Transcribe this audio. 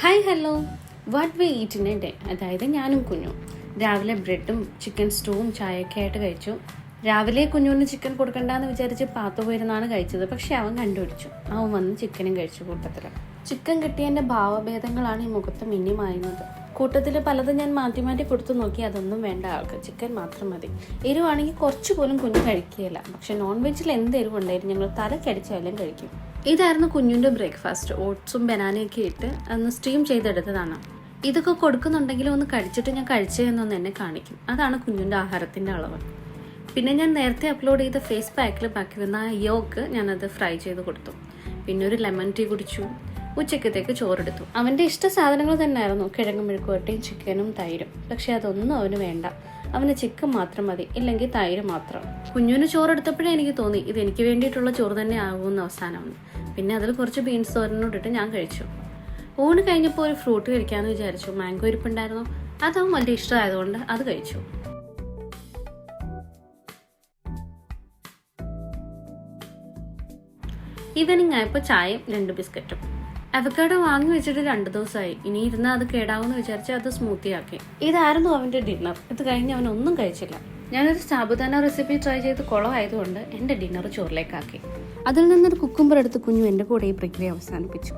Hi hello what we eat in A day. അതായത് ഞാനും കുഞ്ഞും രാവിലെ ബ്രെഡും ചിക്കൻ സ്റ്റൂവും ചായയൊക്കെ ആയിട്ട് കഴിച്ചു. രാവിലെ കുഞ്ഞുവിന് ചിക്കൻ കൊടുക്കണ്ടെന്ന് വിചാരിച്ച് പാത്തു പോയിരുന്നാണ് കഴിച്ചത്. പക്ഷെ അവൻ കണ്ടുപിടിച്ചു. അവൻ വന്ന് ചിക്കനും കഴിച്ചു കൂട്ടത്തിൽ. ചിക്കൻ കിട്ടിയതിൻ്റെ ഭാവഭേദങ്ങളാണ് ഈ മുഖത്ത് മിന്നിമായുന്നത്. കൂട്ടത്തിൽ പലതും ഞാൻ മാറ്റി മാറ്റി കൊടുത്തു നോക്കി. അതൊന്നും വേണ്ട ആൾക്ക്, ചിക്കൻ മാത്രം മതി. എരിവാണെങ്കിൽ കുറച്ച് പോലും കുഞ്ഞ് കഴിക്കുകയില്ല. പക്ഷെ നോൺ വെജിൽ എന്ത് എരിവുണ്ടായിരുന്നു ഞങ്ങൾ തലക്കടിച്ചാലും കഴിക്കും. ഇതായിരുന്നു കുഞ്ഞിൻ്റെ ബ്രേക്ക്ഫാസ്റ്റ്. ഓട്സും ബനാനയൊക്കെ ഇട്ട് അന്ന് സ്റ്റീം ചെയ്തെടുത്തതാണ്. ഇതൊക്കെ കൊടുക്കുന്നുണ്ടെങ്കിലും ഒന്ന് കഴിച്ചിട്ട് ഞാൻ കഴിച്ചതെന്നൊന്ന് എന്നെ കാണിക്കും. അതാണ് കുഞ്ഞിൻ്റെ ആഹാരത്തിൻ്റെ അളവ്. പിന്നെ ഞാൻ നേരത്തെ അപ്ലോഡ് ചെയ്ത ഫേസ് പാക്കിൽ ബാക്കി വന്ന ആ യോക്ക് ഞാനത് ഫ്രൈ ചെയ്ത് കൊടുത്തു. പിന്നെ ഒരു ലെമൺ ടീ കുടിച്ചു. ഉച്ചക്കത്തേക്ക് ചോറെടുത്തു. അവൻ്റെ ഇഷ്ട സാധനങ്ങൾ തന്നെയായിരുന്നു കിഴങ്ങും മെഴുക്കുവരട്ടിയും ചിക്കനും തൈരും. പക്ഷെ അതൊന്നും അവന് വേണ്ട. അവന് ചിക്കൻ മാത്രം മതി, ഇല്ലെങ്കിൽ തൈര് മാത്രം. കുഞ്ഞിന് ചോറെടുത്തപ്പോഴേ എനിക്ക് തോന്നി ഇത് എനിക്ക് വേണ്ടിയിട്ടുള്ള ചോറ് തന്നെ ആകുമെന്ന് അവസാനമാണ്. പിന്നെ അതിൽ കുറച്ച് ബീൻസ് തോരനോട്ടിട്ട് ഞാൻ കഴിച്ചു. ഊണ് കഴിഞ്ഞപ്പോൾ ഒരു ഫ്രൂട്ട് കഴിക്കാമെന്ന് വിചാരിച്ചു. മാംഗോ ഇരിപ്പുണ്ടായിരുന്നു. അതും വലിയ ഇഷ്ടമായതുകൊണ്ട് അത് കഴിച്ചു. ഈവനിങ് ആയപ്പോൾ ചായയും 2 ബിസ്ക്കറ്റും. അവക്കാഡോ വാങ്ങി വെച്ചിട്ട് 2 ദിവസമായി. ഇനി ഇരുന്നാൽ അത് കേടാവുമെന്ന് വിചാരിച്ച് അത് സ്മൂത്തി ആക്കി. ഇതായിരുന്നു അവൻ്റെ ഡിന്നർ. ഇത് കഴിഞ്ഞ് അവൻ ഒന്നും കഴിച്ചില്ല. ഞാനൊരു സാബുദാന റെസിപ്പി ട്രൈ ചെയ്ത് കുളമായതുകൊണ്ട് എൻ്റെ ഡിന്നർ ചോറിലേക്കാക്കി. അതിൽ നിന്നൊരു കുക്കുംബർ എടുത്ത് കുഞ്ഞു എൻ്റെ കൂടെ ഈ പ്രക്രിയ അവസാനിപ്പിച്ചു.